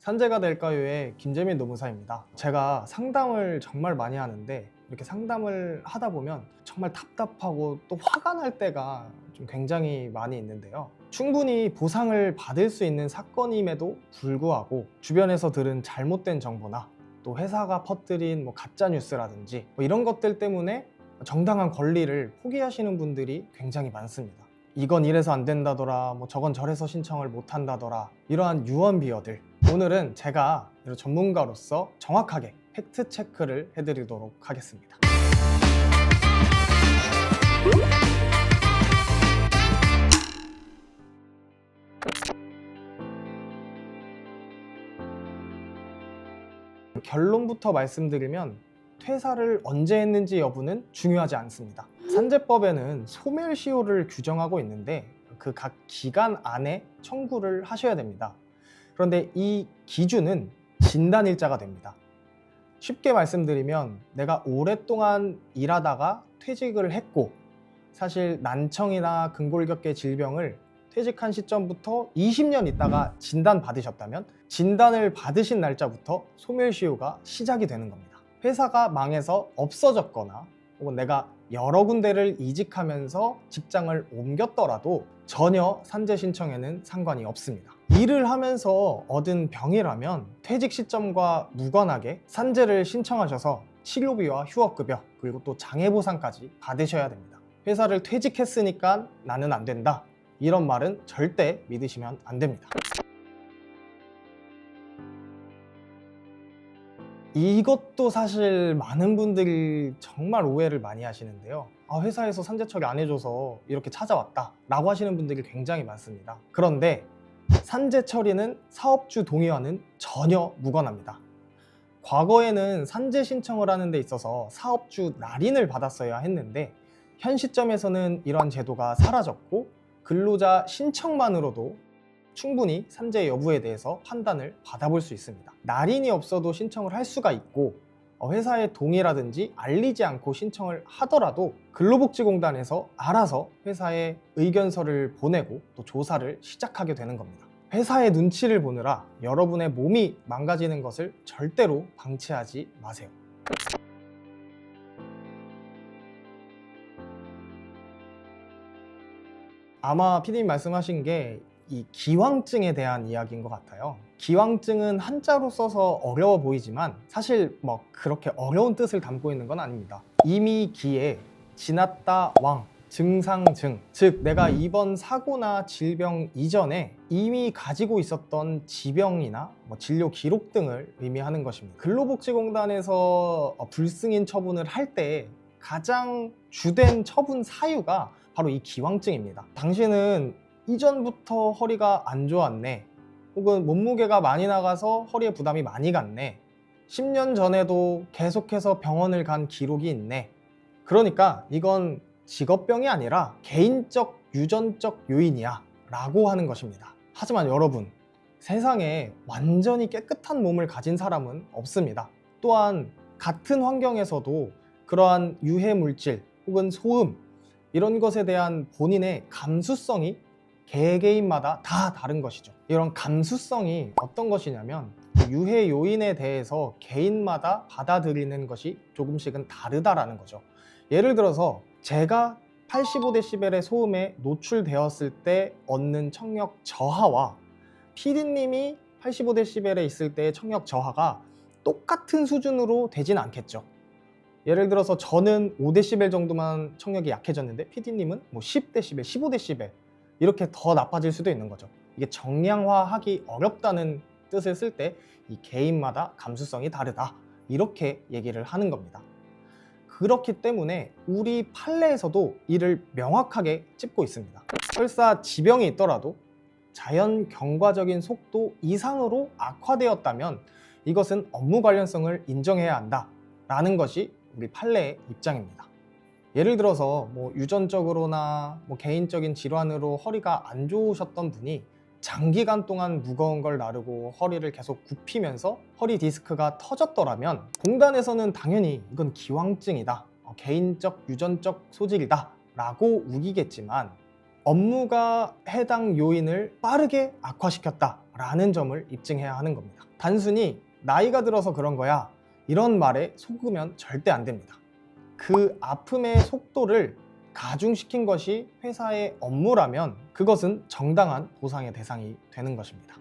산재가 될까요의 김재민 노무사입니다. 제가 상담을 정말 많이 하는데 이렇게 상담을 하다 보면 정말 답답하고 또 화가 날 때가 좀 굉장히 많이 있는데요. 충분히 보상을 받을 수 있는 사건임에도 불구하고 주변에서 들은 잘못된 정보나 또 회사가 퍼뜨린 가짜 뉴스라든지 이런 것들 때문에 정당한 권리를 포기하시는 분들이 굉장히 많습니다. 이건 이래서 안 된다더라, 저건 저래서 신청을 못 한다더라, 이러한 유언비어들, 오늘은 제가 전문가로서 정확하게 팩트 체크를 해드리도록 하겠습니다. 결론부터 말씀드리면 퇴사를 언제 했는지 여부는 중요하지 않습니다. 산재법에는 소멸시효를 규정하고 있는데 그 각 기간 안에 청구를 하셔야 됩니다. 그런데 이 기준은 진단일자가 됩니다. 쉽게 말씀드리면 내가 오랫동안 일하다가 퇴직을 했고 사실 난청이나 근골격계 질병을 퇴직한 시점부터 20년 있다가 진단받으셨다면 진단을 받으신 날짜부터 소멸시효가 시작이 되는 겁니다. 회사가 망해서 없어졌거나 혹은 내가 여러 군데를 이직하면서 직장을 옮겼더라도 전혀 산재 신청에는 상관이 없습니다. 일을 하면서 얻은 병이라면 퇴직 시점과 무관하게 산재를 신청하셔서 치료비와 휴업급여 그리고 또 장애보상까지 받으셔야 됩니다. 회사를 퇴직했으니까 나는 안 된다, 이런 말은 절대 믿으시면 안 됩니다. 이것도 사실 많은 분들이 정말 오해를 많이 하시는데요. 회사에서 산재 처리 안 해줘서 이렇게 찾아왔다 라고 하시는 분들이 굉장히 많습니다. 그런데 산재 처리는 사업주 동의와는 전혀 무관합니다. 과거에는 산재 신청을 하는 데 있어서 사업주 날인을 받았어야 했는데 현 시점에서는 이러한 제도가 사라졌고 근로자 신청만으로도 충분히 산재 여부에 대해서 판단을 받아볼 수 있습니다. 날인이 없어도 신청을 할 수가 있고 회사의 동의라든지 알리지 않고 신청을 하더라도 근로복지공단에서 알아서 회사에 의견서를 보내고 또 조사를 시작하게 되는 겁니다. 회사의 눈치를 보느라 여러분의 몸이 망가지는 것을 절대로 방치하지 마세요. 아마 PD님 말씀하신 게 이 기왕증에 대한 이야기인 것 같아요. 기왕증은 한자로 써서 어려워 보이지만 사실 그렇게 어려운 뜻을 담고 있는 건 아닙니다. 이미 기에 지났다 왕, 증상증, 즉 내가 이번 사고나 질병 이전에 이미 가지고 있었던 지병이나 진료 기록 등을 의미하는 것입니다. 근로복지공단에서 불승인 처분을 할 때 가장 주된 처분 사유가 바로 이 기왕증입니다. 당신은 이전부터 허리가 안 좋았네, 혹은 몸무게가 많이 나가서 허리에 부담이 많이 갔네, 10년 전에도 계속해서 병원을 간 기록이 있네, 그러니까 이건 직업병이 아니라 개인적 유전적 요인이야 라고 하는 것입니다. 하지만 여러분, 세상에 완전히 깨끗한 몸을 가진 사람은 없습니다. 또한 같은 환경에서도 그러한 유해 물질 혹은 소음 이런 것에 대한 본인의 감수성이 개개인마다 다 다른 것이죠. 이런 감수성이 어떤 것이냐면 유해 요인에 대해서 개인마다 받아들이는 것이 조금씩은 다르다라는 거죠. 예를 들어서 제가 85dB의 소음에 노출되었을 때 얻는 청력 저하와 PD님이 85dB에 있을 때의 청력 저하가 똑같은 수준으로 되진 않겠죠. 예를 들어서 저는 5dB 정도만 청력이 약해졌는데 PD님은 10dB, 15dB 이렇게 더 나빠질 수도 있는 거죠. 이게 정량화하기 어렵다는 뜻을 쓸 때 이 개인마다 감수성이 다르다, 이렇게 얘기를 하는 겁니다. 그렇기 때문에 우리 판례에서도 이를 명확하게 짚고 있습니다. 설사 지병이 있더라도 자연 경과적인 속도 이상으로 악화되었다면 이것은 업무 관련성을 인정해야 한다 라는 것이 우리 판례의 입장입니다. 예를 들어서 유전적으로나 개인적인 질환으로 허리가 안 좋으셨던 분이 장기간 동안 무거운 걸 나르고 허리를 계속 굽히면서 허리 디스크가 터졌더라면 공단에서는 당연히 이건 기왕증이다, 개인적 유전적 소질이다 라고 우기겠지만 업무가 해당 요인을 빠르게 악화시켰다 라는 점을 입증해야 하는 겁니다. 단순히 나이가 들어서 그런 거야 이런 말에 속으면 절대 안 됩니다. 그 아픔의 속도를 가중시킨 것이 회사의 업무라면 그것은 정당한 보상의 대상이 되는 것입니다.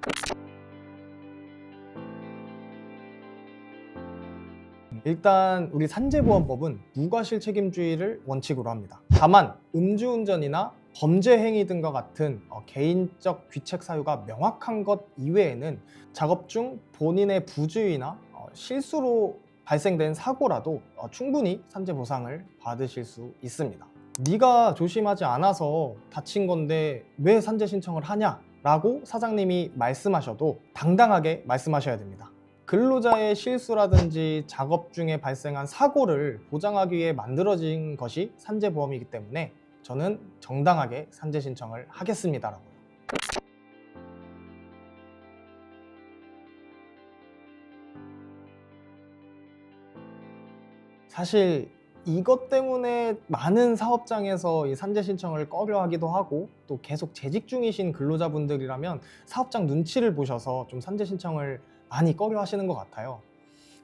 일단 우리 산재보험법은 무과실책임주의를 원칙으로 합니다. 다만 음주운전이나 범죄 행위 등과 같은 개인적 귀책 사유가 명확한 것 이외에는 작업 중 본인의 부주의나 실수로 발생된 사고라도 충분히 산재 보상을 받으실 수 있습니다. 네가 조심하지 않아서 다친 건데 왜 산재 신청을 하냐? 라고 사장님이 말씀하셔도 당당하게 말씀하셔야 됩니다. 근로자의 실수라든지 작업 중에 발생한 사고를 보장하기 위해 만들어진 것이 산재보험이기 때문에 저는 정당하게 산재 신청을 하겠습니다라고요. 사실 이것 때문에 많은 사업장에서 이 산재 신청을 꺼려하기도 하고 또 계속 재직 중이신 근로자분들이라면 사업장 눈치를 보셔서 좀 산재 신청을 많이 꺼려 하시는 것 같아요.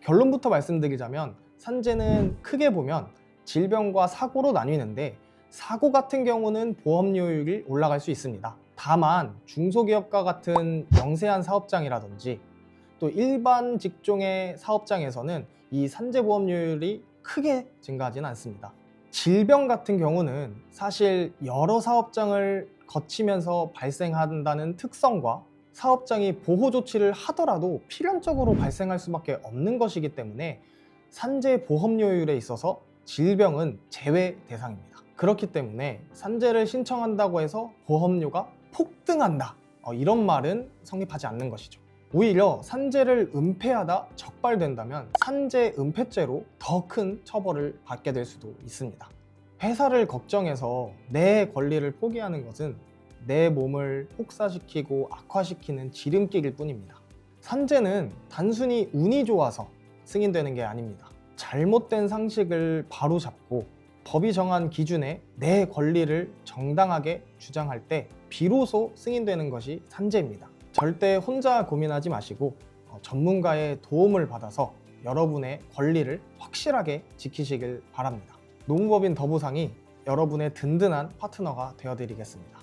결론부터 말씀드리자면 산재는 크게 보면 질병과 사고로 나뉘는데 사고 같은 경우는 보험료율이 올라갈 수 있습니다. 다만 중소기업과 같은 영세한 사업장이라든지 또 일반 직종의 사업장에서는 이 산재보험료율이 크게 증가하지는 않습니다. 질병 같은 경우는 사실 여러 사업장을 거치면서 발생한다는 특성과 사업장이 보호 조치를 하더라도 필연적으로 발생할 수밖에 없는 것이기 때문에 산재 보험료율에 있어서 질병은 제외 대상입니다. 그렇기 때문에 산재를 신청한다고 해서 보험료가 폭등한다, 이런 말은 성립하지 않는 것이죠. 오히려 산재를 은폐하다 적발된다면 산재 은폐죄로 더 큰 처벌을 받게 될 수도 있습니다. 회사를 걱정해서 내 권리를 포기하는 것은 내 몸을 혹사시키고 악화시키는 지름길일 뿐입니다. 산재는 단순히 운이 좋아서 승인되는 게 아닙니다. 잘못된 상식을 바로잡고 법이 정한 기준에 내 권리를 정당하게 주장할 때 비로소 승인되는 것이 산재입니다. 절대 혼자 고민하지 마시고 전문가의 도움을 받아서 여러분의 권리를 확실하게 지키시길 바랍니다. 노무법인 더보상이 여러분의 든든한 파트너가 되어드리겠습니다.